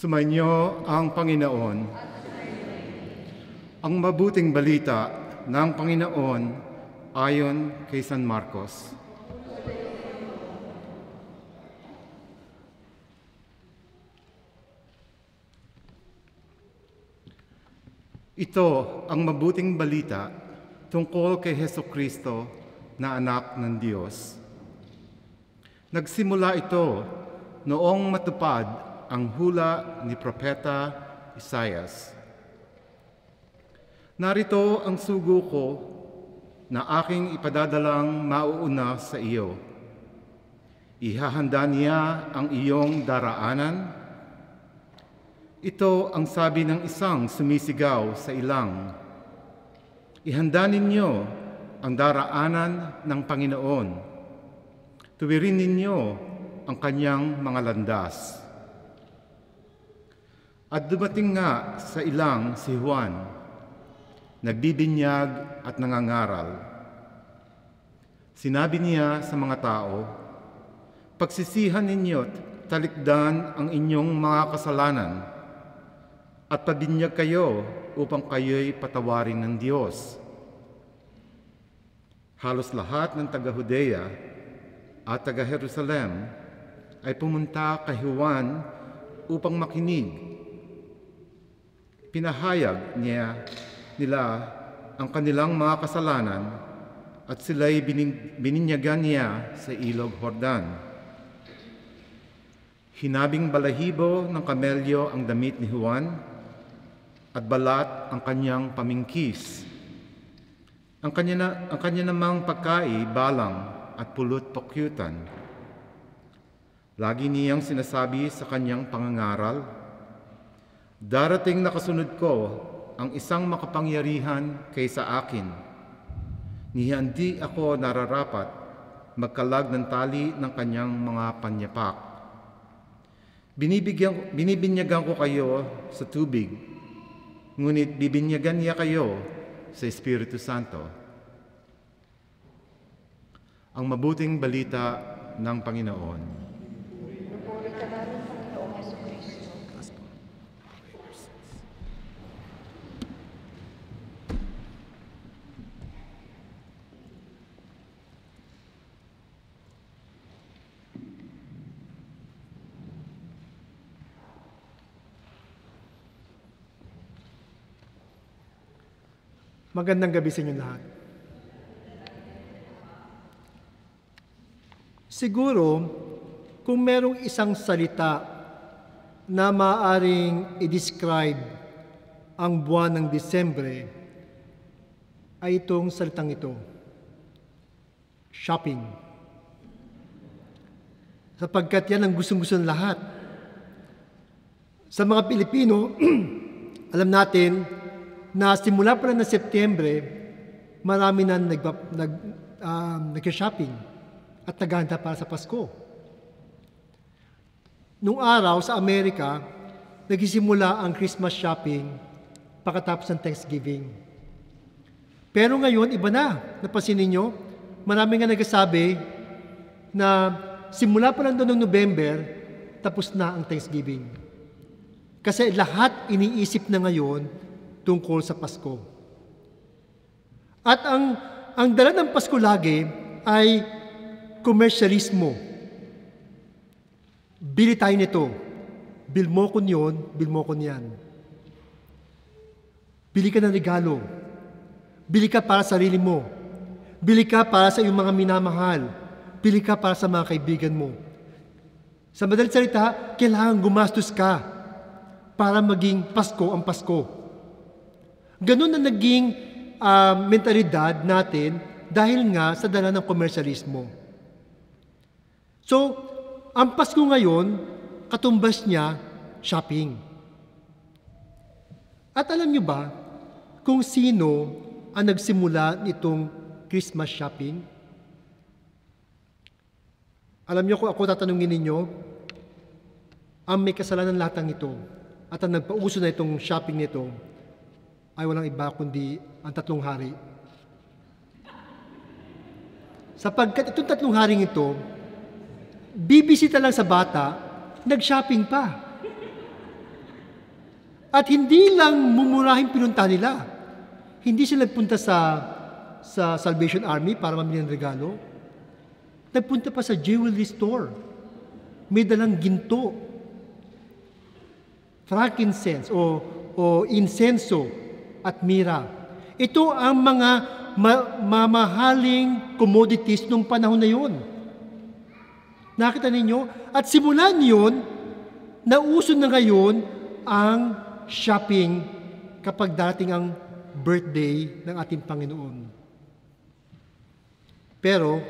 Sumainyo ang Panginoon. Ang mabuting balita ng Panginoon ayon kay San Marcos. Ito ang mabuting balita tungkol kay Hesukristo na anak ng Diyos. Nagsimula ito noong matupad ang hula ni Propeta Isaias. Narito ang sugo ko na aking ipadadalang mauuna sa iyo. Ihahanda niya ang iyong daraanan. Ito ang sabi ng isang sumisigaw sa ilang. Ihanda ninyo ang daraanan ng Panginoon. Tuwirin ninyo ang kanyang mga landas. At dumating nga sa ilang si Juan, nagbibinyag at nangangaral. Sinabi niya sa mga tao, pagsisihan ninyo't talikdan ang inyong mga kasalanan at pabinyag kayo upang kayo'y patawarin ng Diyos. Halos lahat ng taga-Judea at taga-Jerusalem ay pumunta kay Juan upang makinig. Pinahayag nila ang kanilang mga kasalanan at sila'y bininyagan niya sa ilog Jordan. Hinabing balahibo ng kamelyo ang damit ni Juan at balat ang kanyang pamingkis. Ang kanya namang pagkai, balang at pulot-pukyutan. Lagi niyang sinasabi sa kanyang pangangaral, darating na kasunod ko ang isang makapangyarihan kaysa akin. Hindi ako nararapat magkalag ng tali ng kanyang mga panyapak. Binibinyagan ko kayo sa tubig, ngunit bibinyagan niya kayo sa Espiritu Santo. Ang mabuting balita ng Panginoon. Magandang gabi sa inyo lahat. Siguro, kung merong isang salita na maaaring i-describe ang buwan ng Disyembre, ay itong salitang ito, shopping. Sapagkat yan ang gustong-gusto ng lahat. Sa mga Pilipino, alam natin na simula pa lang ng Setyembre, marami na nag-shopping at naghahanda para sa Pasko. Nung araw sa Amerika, nagsisimula ang Christmas shopping pagkatapos ng Thanksgiving. Pero ngayon, iba na. Napansin ninyo, marami nga nagsasabi na simula pa lang doon ng November, tapos na ang Thanksgiving. Kasi lahat iniisip na ngayon tungkol sa Pasko. At ang dala ng Pasko lagi ay komersyalismo. Bili tayo nito. Bil mo ko yun, bil mo ko niyan. Bili ka ng regalo. Bili ka para sa sarili mo. Bili ka para sa iyong mga minamahal. Bili ka para sa mga kaibigan mo. Sa madaling salita, kailangan gumastos ka para maging Pasko ang Pasko. Ganun na naging mentalidad natin dahil nga sa dala ng komersyalismo. So, ang Pasko ngayon, katumbas niya, shopping. At alam niyo ba kung sino ang nagsimula nitong Christmas shopping? Alam niyo kung ako tatanungin ninyo, ang may kasalanan latang ito at ang nagpauso na itong shopping nito ay walang iba kundi ang tatlong hari. Sapagkat itong tatlong haring ito, bibisita lang sa bata, nag-shopping pa. At hindi lang mumurahing pinunta nila. Hindi sila nagpunta sa Salvation Army para mamili ng regalo. Nagpunta pa sa jewelry store. May dalang ginto, frankincense o insenso at mira. Ito ang mga mamahaling commodities nung panahon na yun. Nakita ninyo? At simulan yun, nauso na ngayon ang shopping kapag dating ang birthday ng ating Panginoon. Pero,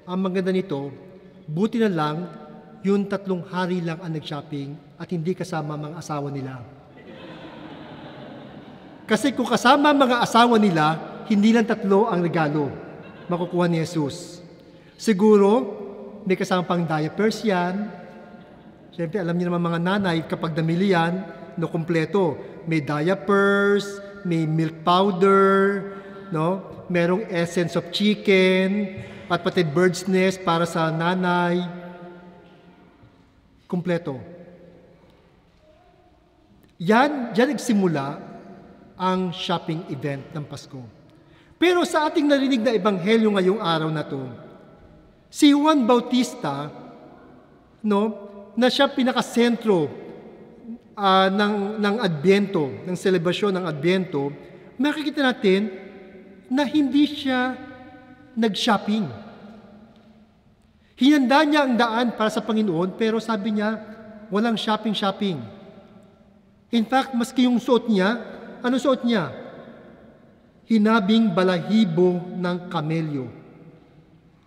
ang maganda nito, buti na lang, yung 3 hari lang ang nag-shopping at hindi kasama mga asawa nila. Kasi kung kasama mga asawa nila, hindi lang 3 ang regalo makukuha ni Jesus. Siguro, may kasama pang diapers yan. Siyempre, alam niyo naman mga nanay, kapag namili yan, no, kompleto. May diapers, may milk powder, no? Merong essence of chicken, at pati bird's nest para sa nanay. Kompleto. Diyan nagsimula ang shopping event ng Pasko. Pero sa ating narinig na ebanghelyo ngayong araw na to, si Juan Bautista, no, na siya pinakasentro ng Adbyento, ng selebrasyon ng Adbyento, makikita natin na hindi siya nag-shopping. Hinanda niya ang daan para sa Panginoon, pero sabi niya, walang shopping-shopping. In fact, maski yung suot niya, ano suot niya? Hinabing balahibo ng kamelyo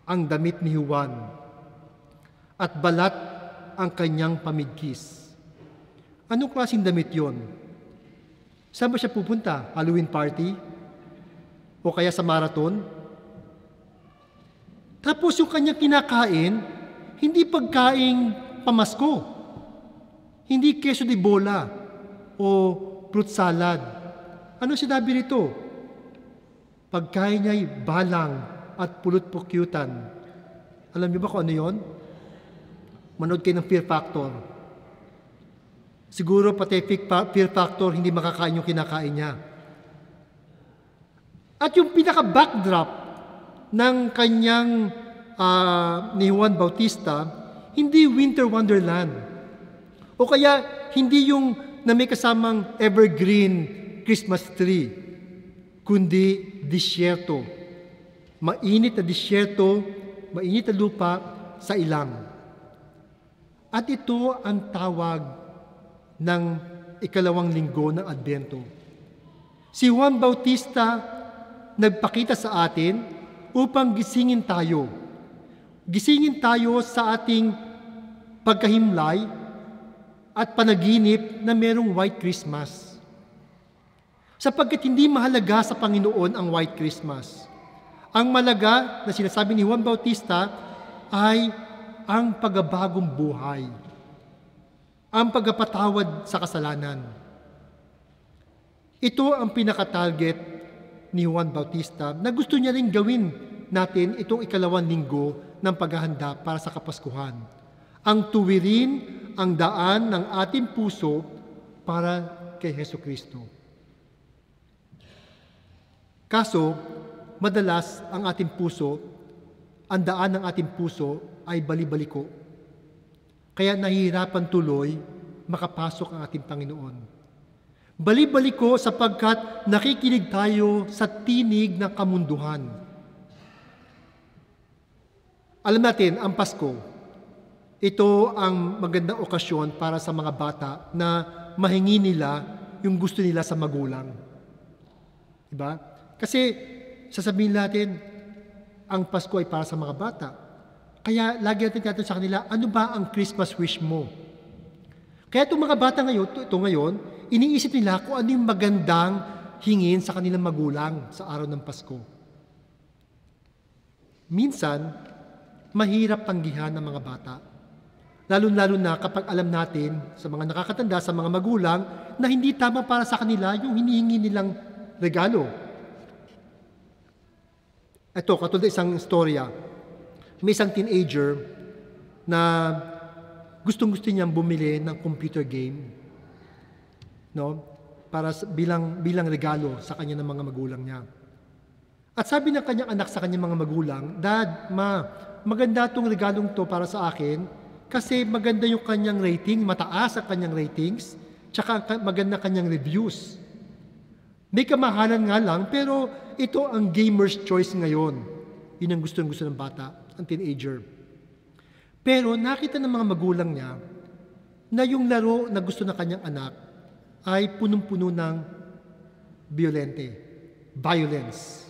ang damit ni Juan at balat ang kanyang pamidkis. Anong klaseng damit yon? Saan ba siya pupunta? Halloween party? O kaya sa marathon? Tapos yung kanyang kinakain, hindi pagkaing pamasko. Hindi queso de bola o fruit salad. Ano sinabi rito? Pagkain niya'y balang at pulot-pukyutan. Alam niyo ba kung ano yon? Manood kayo ng Fear Factor. Siguro pati Fear Factor hindi makakain yung kinakain niya. At yung pinaka-backdrop ng kanyang ni Juan Bautista, hindi Winter Wonderland. O kaya hindi yung na may kasamang evergreen Christmas tree, kundi disyerto. Mainit na disyerto, mainit na lupa sa ilang. At ito ang tawag ng ikalawang linggo ng Adbyento. Si Juan Bautista nagpakita sa atin upang gisingin tayo. Gisingin tayo sa ating pagkahimlay at panaginip na merong White Christmas. Sapagkat hindi mahalaga sa Panginoon ang White Christmas. Ang malaga na sinasabi ni Juan Bautista ay ang pagbabagong buhay, ang pagpapatawad sa kasalanan. Ito ang pinaka-target ni Juan Bautista na gusto niya rin gawin natin itong ikalawang linggo ng paghahanda para sa Kapaskuhan. Ang tuwirin ang daan ng ating puso para kay Hesukristo. Kaso, madalas ang ating puso, ang daan ng ating puso ay bali-baliko. Kaya nahihirapan tuloy makapasok ang ating Panginoon. Bali-baliko sapagkat nakikinig tayo sa tinig ng kamunduhan. Alam natin, ang Pasko, ito ang magandang okasyon para sa mga bata na mahingi nila yung gusto nila sa magulang. Diba? Kasi sasabihin natin, ang Pasko ay para sa mga bata. Kaya lagi natin tinatanong sa kanila, ano ba ang Christmas wish mo? Kaya itong mga bata ngayon, iniisip nila kung ano yung magandang hingin sa kanilang magulang sa araw ng Pasko. Minsan, mahirap tanggihan ng mga bata. Lalo-lalo na kapag alam natin sa mga nakakatanda, sa mga magulang, na hindi tama para sa kanila yung hinihingi nilang regalo. Ito, katulad isang istorya. May isang teenager na gustong-gusto niyang bumili ng computer game. no? Bilang regalo sa kanya ng mga magulang niya. At sabi ng kanyang anak sa kanyang mga magulang, "Dad, Ma, maganda itong regalong to para sa akin kasi maganda yung kanyang rating, mataas ang kanyang ratings, tsaka maganda kanyang reviews. May kamahalan nga lang, pero ito ang gamer's choice ngayon." Yun ang gusto ng bata, ang teenager. Pero nakita ng mga magulang niya na yung laro na gusto ng kanyang anak ay punong-puno ng violence,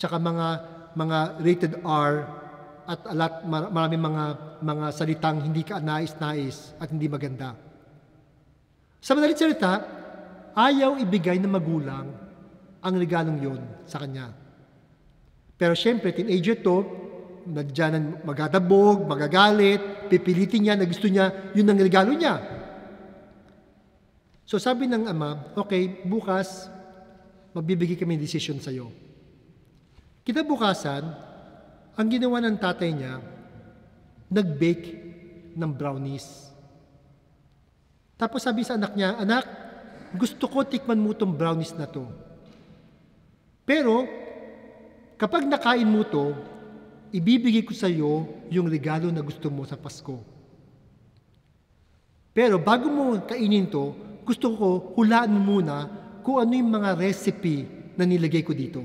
tsaka mga rated R at maraming mga salitang hindi ka nais-nais at hindi maganda. Sa madaling salita, ayaw ibigay ng magulang ang regalong yon sa kanya. Pero syempre, teenager to, nadyanan magdadabog, magagalit, pipilitin niya na gusto niya, yun ang regalo niya. So sabi ng ama, "Okay, bukas, magbibigay kami ng desisyon sa'yo." Kinabukasan, ang ginawa ng tatay niya, nag-bake ng brownies. Tapos sabi sa anak niya, "Anak, gusto ko tikman mo itong brownies na to. Pero, kapag nakain mo to, ibibigay ko sa iyo yung regalo na gusto mo sa Pasko. Pero bago mo kainin to, gusto ko hulaan mo muna kung ano yung mga recipe na nilagay ko dito."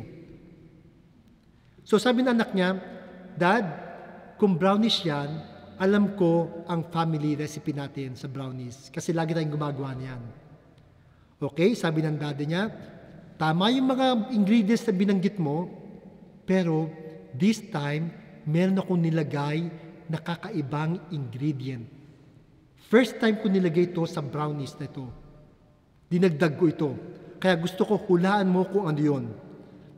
So sabi ng anak niya, "Dad, kung brownies yan, alam ko ang family recipe natin sa brownies kasi lagi tayong gumagawa niyan." Okay, sabi ng daddy niya, "Tama yung mga ingredients na binanggit mo, pero this time, meron akong nilagay na kakaibang ingredient. First time ko nilagay ito sa brownies na ito. Dinagdag ko ito. Kaya gusto ko hulaan mo kung ano yun.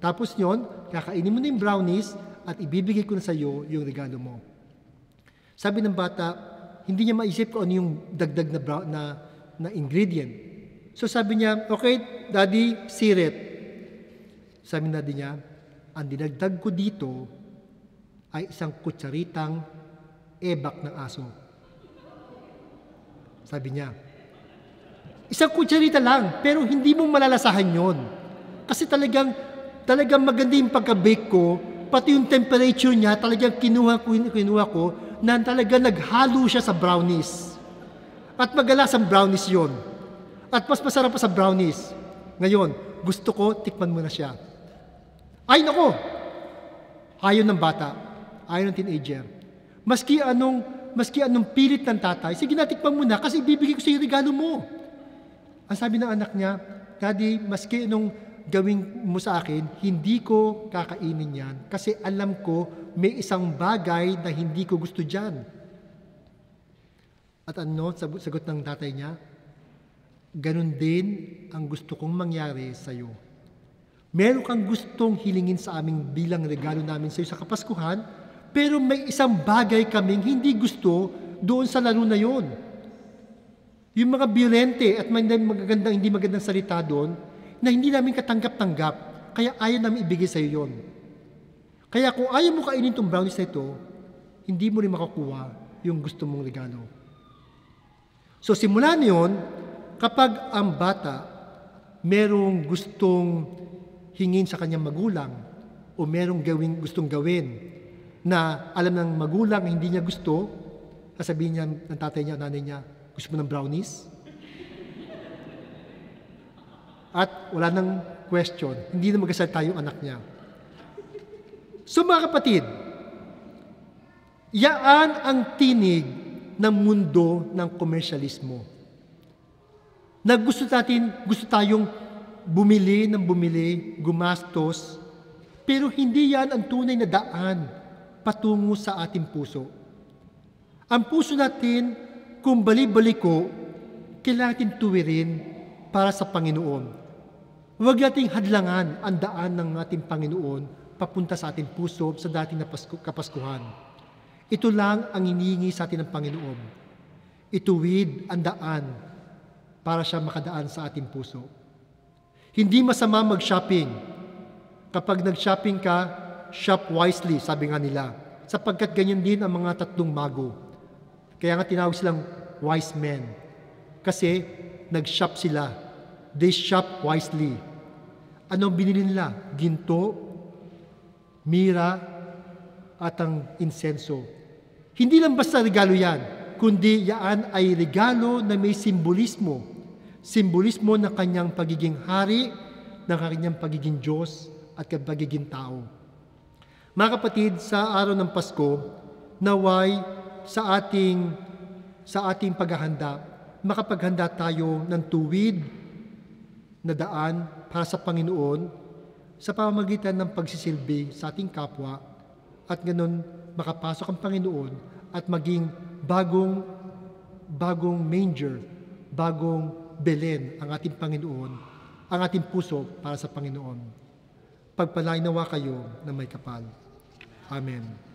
Tapos yun, kakainin mo na yung brownies at ibibigay ko na sa iyo yung regalo mo." Sabi ng bata, hindi niya maisip kung ano yung dagdag na ingredient. So sabi niya, "Okay, Daddy, sirit." Sabi ng daddy niya, "Ang dinagdag ko dito ay isang kutsaritang ebak ng aso." Sabi niya, "Isang kutsarita lang, pero hindi mo malalasahan yon. Kasi talagang maganda yung pagka-bake ko, pati yung temperature niya, talagang kinuha ko, na talagang naghalo siya sa brownies. At magalas ang brownies yon. At mas masarap pa sa brownies. Ngayon, gusto ko, tikman mo na siya." Ay nako! Ayaw ng bata, ayaw ng teenager. Maski anong pilit ng tatay, "Sige na, tikman mo na kasi ibibigay ko sa iyo regalo mo." Ang sabi ng anak niya, "Daddy, maski anong gawin mo sa akin, hindi ko kakainin yan kasi alam ko may isang bagay na hindi ko gusto dyan." At sagot ng tatay niya, "Ganon din ang gusto kong mangyari sa iyo. Meron kang gustong hilingin sa amin bilang regalo namin sa iyo sa Kapaskuhan, pero may isang bagay kaming hindi gusto doon sa laro na yon. Yung mga violente at hindi magandang salita doon na hindi namin katanggap-tanggap, kaya ayaw namin ibigay sa iyo yon. Kaya kung ayaw mo kainin itong brownies na ito, hindi mo rin makakuha yung gusto mong regalo." So simula niyon, kapag ang bata merong gustong hingin sa kanyang magulang o merong gustong gawin na alam ng magulang hindi niya gusto, sasabihin niya ng tatay niya, nanay niya, "Gusto mo ng brownies?" At wala nang question, hindi na magsasalita yung anak niya. So mga kapatid, yaan ang tinig ng mundo ng komersyalismo. Na gusto tayong bumili, gumastos, pero hindi yan ang tunay na daan patungo sa ating puso. Ang puso natin, kung bali-baliko, kailangan natin tuwirin para sa Panginoon. Huwag nating hadlangan ang daan ng ating Panginoon papunta sa ating puso sa dating na Kapaskuhan. Ito lang ang hinihingi sa atin ng Panginoon. Ituwid ang daan para siya makadaan sa ating puso. Hindi masama mag-shopping. Kapag nag-shopping ka, shop wisely, sabi nga nila. Sapagkat ganyan din ang mga tatlong mago. Kaya nga tinawag silang wise men. Kasi nag-shop sila they shop wisely. Anong binili nila? Ginto, mira, at ang insenso. Hindi lang basta regalo yan, kundi yan ay regalo na may simbolismo. Simbolismo ng kanyang pagiging hari, ng kanyang pagiging Diyos, at pagiging tao. Mga kapatid, sa araw ng Pasko, naway sa ating paghahanda, makapaghanda tayo ng tuwid na daan para sa Panginoon sa pamamagitan ng pagsisilbi sa ating kapwa at ganun makapasok ang Panginoon at maging bagong manger, bagong Belen ang ating Panginoon, ang ating puso para sa Panginoon. Pagpalain nawa kayo na may kapal. Amen.